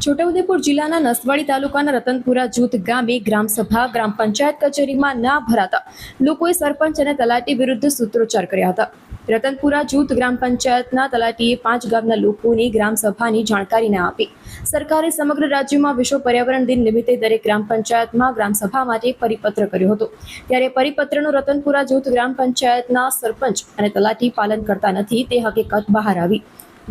છોટાઉદેપુર જિલ્લાના નસવાડી તાલુકાના રતનપુરા જૂથ ગામે ગ્રામસભા ગ્રામ પંચાયત કચેરીમાં ના ભરાતા લોકોએ સરપંચ અને તલાટી વિરુદ્ધ સૂત્રોચ્ચાર કર્યા હતા। રતનપુરા જૂથ ગ્રામ પંચાયતના તલાટીએ 5 ગામના લોકોની ગ્રામસભાની જાણકારી ન આપી। સરકારે સમગ્ર રાજ્યમાં વિશ્વ પર્યાવરણ દિન નિમિત્તે દરેક ગ્રામ પંચાયતમાં ગ્રામસભા માટે પરિપત્ર કર્યો હતો, ત્યારે પરિપત્રનું રતનપુરા જૂથ ગ્રામ પંચાયતના સરપંચ અને તલાટી પાલન કરતા નથી તે હકીકત બહાર આવી।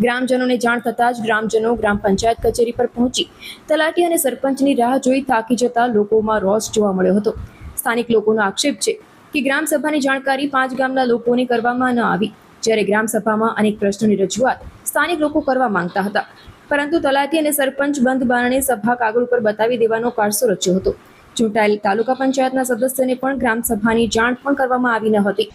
ગ્રામજનોને જાણ થતાં જ ગ્રામજનો ગ્રામ પંચાયત કચેરી પર પહોંચી તલાટી અને સરપંચની રાહ જોઈ થાકી જતા લોકોમાં રોષ જોવા મળ્યો હતો। સ્થાનિક લોકોનો આક્ષેપ છે કે ગ્રામસભાની જાણકારી 5 ગામના લોકોને કરવામાં ન આવી, જ્યારે ગ્રામસભામાં અનેક પ્રશ્નોની રજૂઆત સ્થાનિક લોકો કરવા માંગતા હતા, પરંતુ તલાટી અને સરપંચ બંધ બારણે સભા કાગળ ઉપર બતાવી દેવાનો કારસો રચ્યો હતો। ચૂંટાયેલ તાલુકા પંચાયતના સદસ્યને પણ ગ્રામસભાની જાણ પણ કરવામાં આવી ન હતી।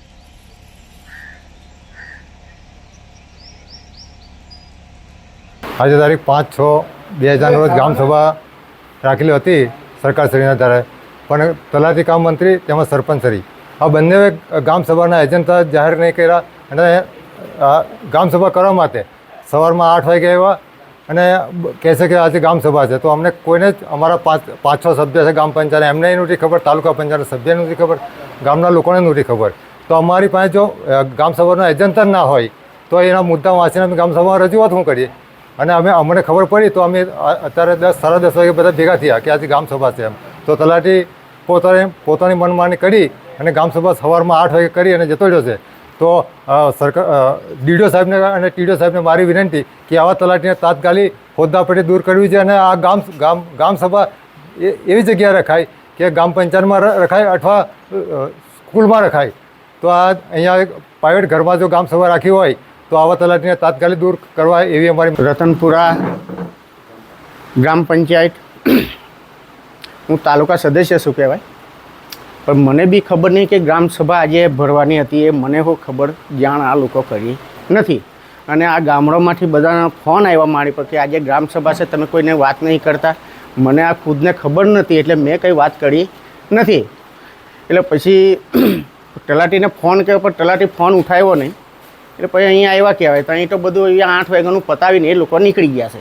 आज तारीख 5/6/2000 रोज ग्रामसभा राखेली होती सरकारश्रीना द्वारा, पण तलाटी काम मंत्री तेमज सरपंचश्री आ बंने ग्रामसभाना एजेंट जाहिर नहीं कर्या અને ગ્રામસભા કરવા માટે સવારમાં 8 વાગે આવ્યા અને કહે છે કે આજે ગ્રામસભા છે, તો અમને કોઈને જ અમારા 5-6 સભ્ય છે ગ્રામ પંચાયત, એમને નહોતી ખબર, તાલુકા પંચાયતના સભ્યને નહોતી ખબર, ગામના લોકોને નહોતી ખબર। તો અમારી પાસે જો ગ્રામસભાનો એજન્ટ જ ના હોય તો એના મુદ્દા વાંચીને અમે ગ્રામસભામાં રજૂઆત શું કરીએ? અને અમને ખબર પડી તો અમે અત્યારે 10-10:30 વાગે બધા ભેગા થયા કે આજે ગ્રામસભા છે એમ, તો તલાટી પોતાની મનમાની કરી અને ગ્રામસભા સવારમાં 8 વાગે કરી અને જતો રહ્યો છે। તો સરકાર ડીડીઓ સાહેબને અને ટીડીઓ સાહેબને મારી વિનંતી કે આવા તલાટીને તાત્કાલિક હોદ્દા પરથી દૂર કરવી છે અને આ ગ્રામસભા એવી જગ્યાએ રખાય કે ગ્રામ પંચાયતમાં રખાય અથવા સ્કૂલમાં રખાય। તો આ અહીંયા પ્રાઇવેટ ઘરમાં જો ગ્રામસભા રાખી હોય તો આવા તલાટીને તાત્કાલિક દૂર કરવા એવી અમારી। રતનપુરા ગ્રામ પંચાયત હું તાલુકા સદસ્ય શું કહેવાય, પણ મને બી ખબર નહીં કે ગ્રામસભા આજે ભરવાની હતી, એ મને હું ખબર જાણ આ લોકો કરી નથી। અને આ ગામડામાંથી બધાના ફોન આવ્યા મારી પર કે આજે ગ્રામસભા છે, તમે કોઈને વાત નહીં કરતા। મને આ ખુદને ખબર નથી એટલે મેં કંઈ વાત કરી નથી। એટલે પછી તલાટીને ફોન કર્યો પણ તલાટી ફોન ઉઠાવ્યો નહીં, એટલે પછી અહીંયા આવ્યા કહેવાય, તો અહીં તો બધું અહીંયા 8 વાગ્યાનું પતાવીને એ લોકો નીકળી ગયા છે।